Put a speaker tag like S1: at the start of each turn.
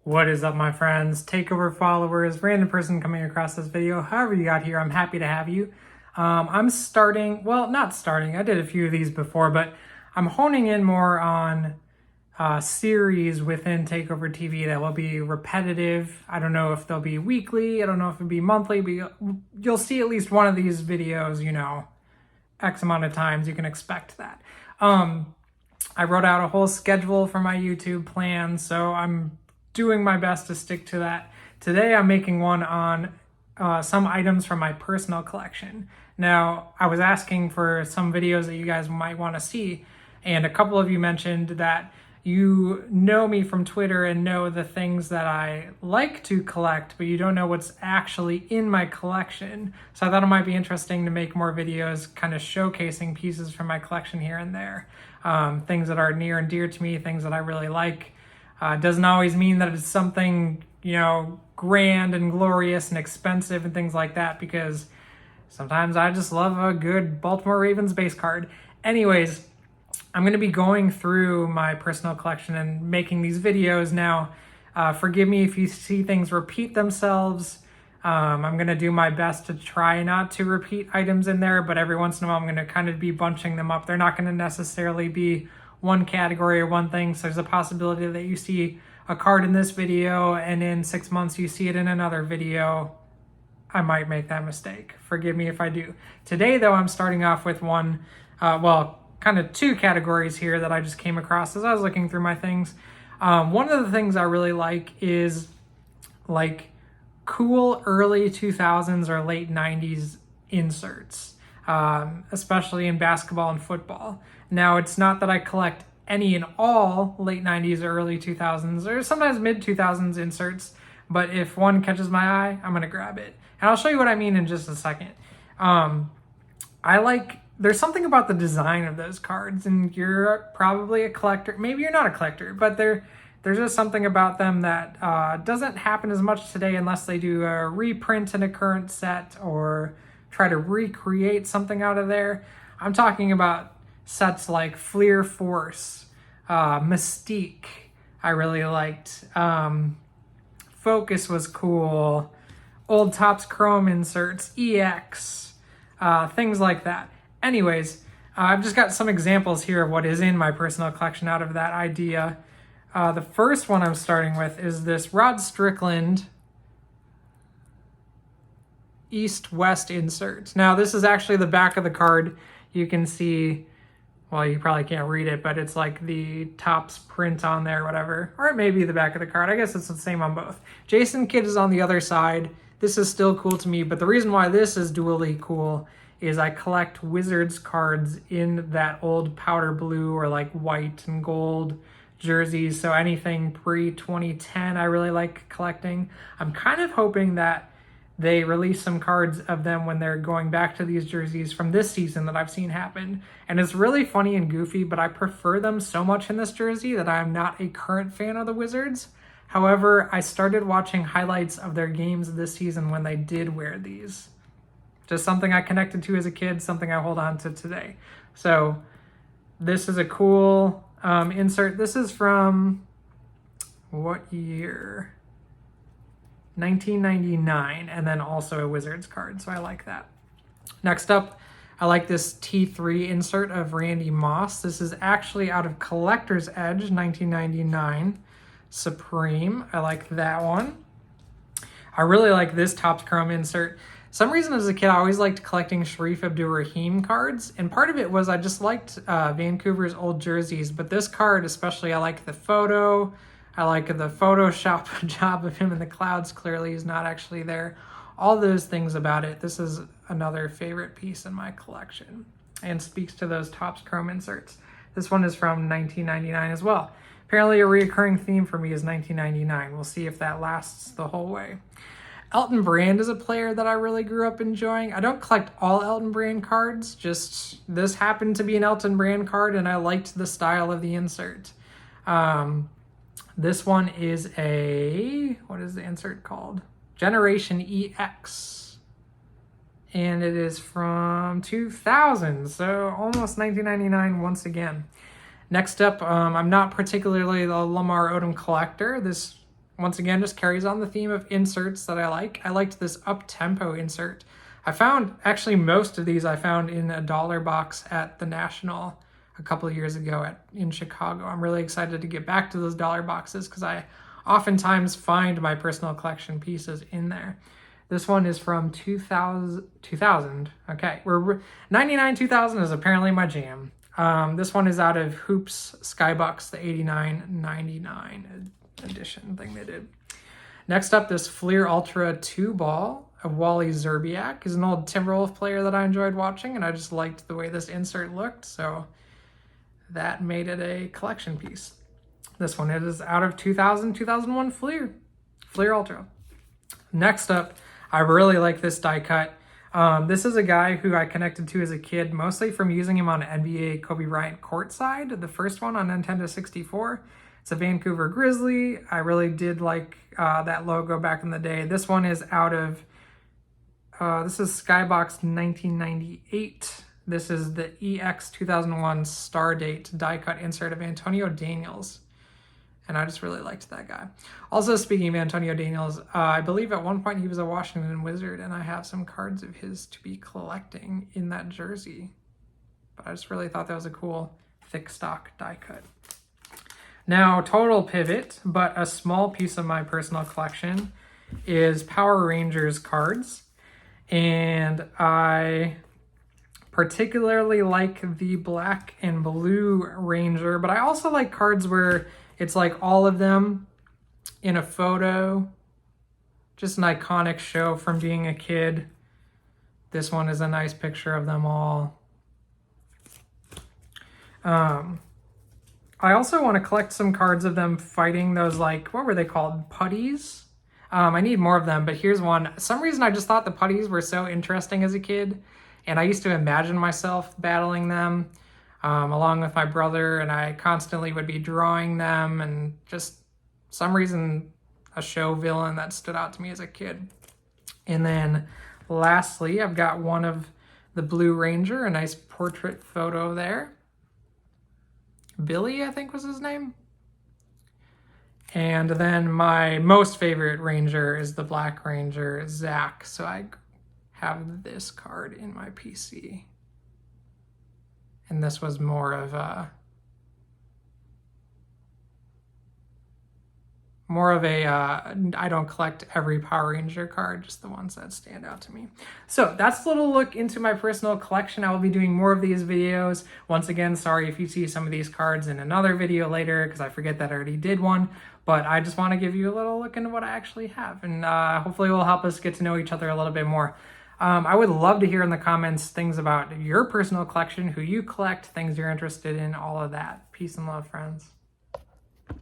S1: What is up, my friends, Takeover followers, random person coming across this video, however you got here, I'm happy to have you. I'm starting, well, not starting, I did a few of these before, but I'm honing in more on series within Takeover TV that will be repetitive. I don't know if they'll be weekly, I don't know if it'll be monthly, but you'll see at least one of these videos, X amount of times, you can expect that. I wrote out a whole schedule for my YouTube plan, so I'm doing my best to stick to that. Today I'm making one on some items from my personal collection. Now, I was asking for some videos that you guys might want to see, and a couple of you mentioned that you know me from Twitter and know the things that I like to collect, but you don't know what's actually in my collection. So I thought it might be interesting to make more videos kind of showcasing pieces from my collection here and there. Things that are near and dear to me, things that I really like. Doesn't always mean that it's something, grand and glorious and expensive and things like that, because sometimes I just love a good Baltimore Ravens base card. Anyways, I'm going to be going through my personal collection and making these videos now. Forgive me if you see things repeat themselves. I'm going to do my best to try not to repeat items in there, but every once in a while I'm going to kind of be bunching them up. They're not going to necessarily be one category or one thing, so there's a possibility that you see a card in this video and in 6 months you see it in another video. I might make that mistake. Forgive me if I do. Today, though, I'm starting off with one, kind of two categories here that I just came across as I was looking through my things. One of the things I really like is like cool early 2000s or late 90s inserts, especially in basketball and football. Now, it's not that I collect any and all late 90s or early 2000s or sometimes mid 2000s inserts, but if one catches my eye, I'm going to grab it. And I'll show you what I mean in just a second. There's something about the design of those cards, and you're probably a collector. Maybe you're not a collector, but there's just something about them that doesn't happen as much today unless they do a reprint in a current set or try to recreate something out of there. I'm talking about sets like Fleer Force, Mystique, I really liked. Focus was cool. Old Topps Chrome inserts, EX, things like that. Anyways, I've just got some examples here of what is in my personal collection out of that idea. The first one I'm starting with is this Rod Strickland East-West insert. Now, this is actually the back of the card. You can see, well, you probably can't read it, but it's like the Topps print on there, whatever. Or it may be the back of the card. I guess it's the same on both. Jason Kidd is on the other side. This is still cool to me, but the reason why this is dually cool is I collect Wizards cards in that old powder blue or like white and gold jerseys. So anything pre-2010 I really like collecting. I'm kind of hoping that they release some cards of them when they're going back to these jerseys from this season that I've seen happen. And it's really funny and goofy, but I prefer them so much in this jersey that I'm not a current fan of the Wizards. However, I started watching highlights of their games this season when they did wear these. Just something I connected to as a kid, something I hold on to today. So this is a cool insert. This is from what year? 1999, and then also a Wizards card, so I like that. Next up, I like this T3 insert of Randy Moss. This is actually out of Collector's Edge, 1999. Supreme, I like that one. I really like this Topps Chrome insert. Some reason as a kid, I always liked collecting Sharif Abdur-Rahim cards, and part of it was I just liked Vancouver's old jerseys, but this card especially, I liked the photo. I like the Photoshop job of him in the clouds. Clearly he's not actually there. All those things about it. This is another favorite piece in my collection and speaks to those Topps Chrome inserts. This one is from 1999 as well. Apparently a reoccurring theme for me is 1999. We'll see if that lasts the whole way. Elton Brand is a player that I really grew up enjoying. I don't collect all Elton Brand cards, just this happened to be an Elton Brand card and I liked the style of the insert. This one is what is the insert called? Generation EX. And it is from 2000, so almost 1999 once again. Next up, I'm not particularly the Lamar Odom collector. This once again, just carries on the theme of inserts that I like. I liked this up-tempo insert. I found, actually most of these I found in a dollar box at the National a couple of years ago in Chicago. I'm really excited to get back to those dollar boxes because I oftentimes find my personal collection pieces in there. This one is from 2000. Okay, 99-2000 is apparently my jam. This one is out of Hoops Skybox, the 89-99 edition thing they did. Next up, this Fleer Ultra 2-ball of Wally Zerbiak. He's an old Timberwolf player that I enjoyed watching, and I just liked the way this insert looked, so that made it a collection piece. This one is out of 2000-2001 Fleer Ultra. Next up, I really like this die cut. This is a guy who I connected to as a kid, mostly from using him on NBA Kobe Bryant Courtside, the first one on Nintendo 64. It's a Vancouver Grizzly. I really did like that logo back in the day. This one is out of, this is Skybox 1998. This is the EX 2001 Stardate die cut insert of Antonio Daniels. And I just really liked that guy. Also, speaking of Antonio Daniels, I believe at one point he was a Washington Wizard, and I have some cards of his to be collecting in that jersey. But I just really thought that was a cool thick stock die cut. Now, total pivot, but a small piece of my personal collection is Power Rangers cards. And I particularly like the black and blue Ranger, but I also like cards where it's like all of them in a photo. Just an iconic show from being a kid. This one is a nice picture of them all. I also want to collect some cards of them fighting those, like, what were they called? Putties? I need more of them, but here's one. For some reason I just thought the putties were so interesting as a kid, and I used to imagine myself battling them along with my brother, and I constantly would be drawing them, and just some reason a show villain that stood out to me as a kid. And then lastly, I've got one of the Blue Ranger, a nice portrait photo there. Billy, I think was his name. And then my most favorite Ranger is the Black Ranger, Zach. So I have this card in my PC. And this was more of a I don't collect every Power Ranger card, just the ones that stand out to me. So that's a little look into my personal collection. I will be doing more of these videos. Once again, sorry if you see some of these cards in another video later, because I forget that I already did one, but I just want to give you a little look into what I actually have, and hopefully it will help us get to know each other a little bit more. I would love to hear in the comments things about your personal collection, who you collect, things you're interested in, all of that. Peace and love, friends.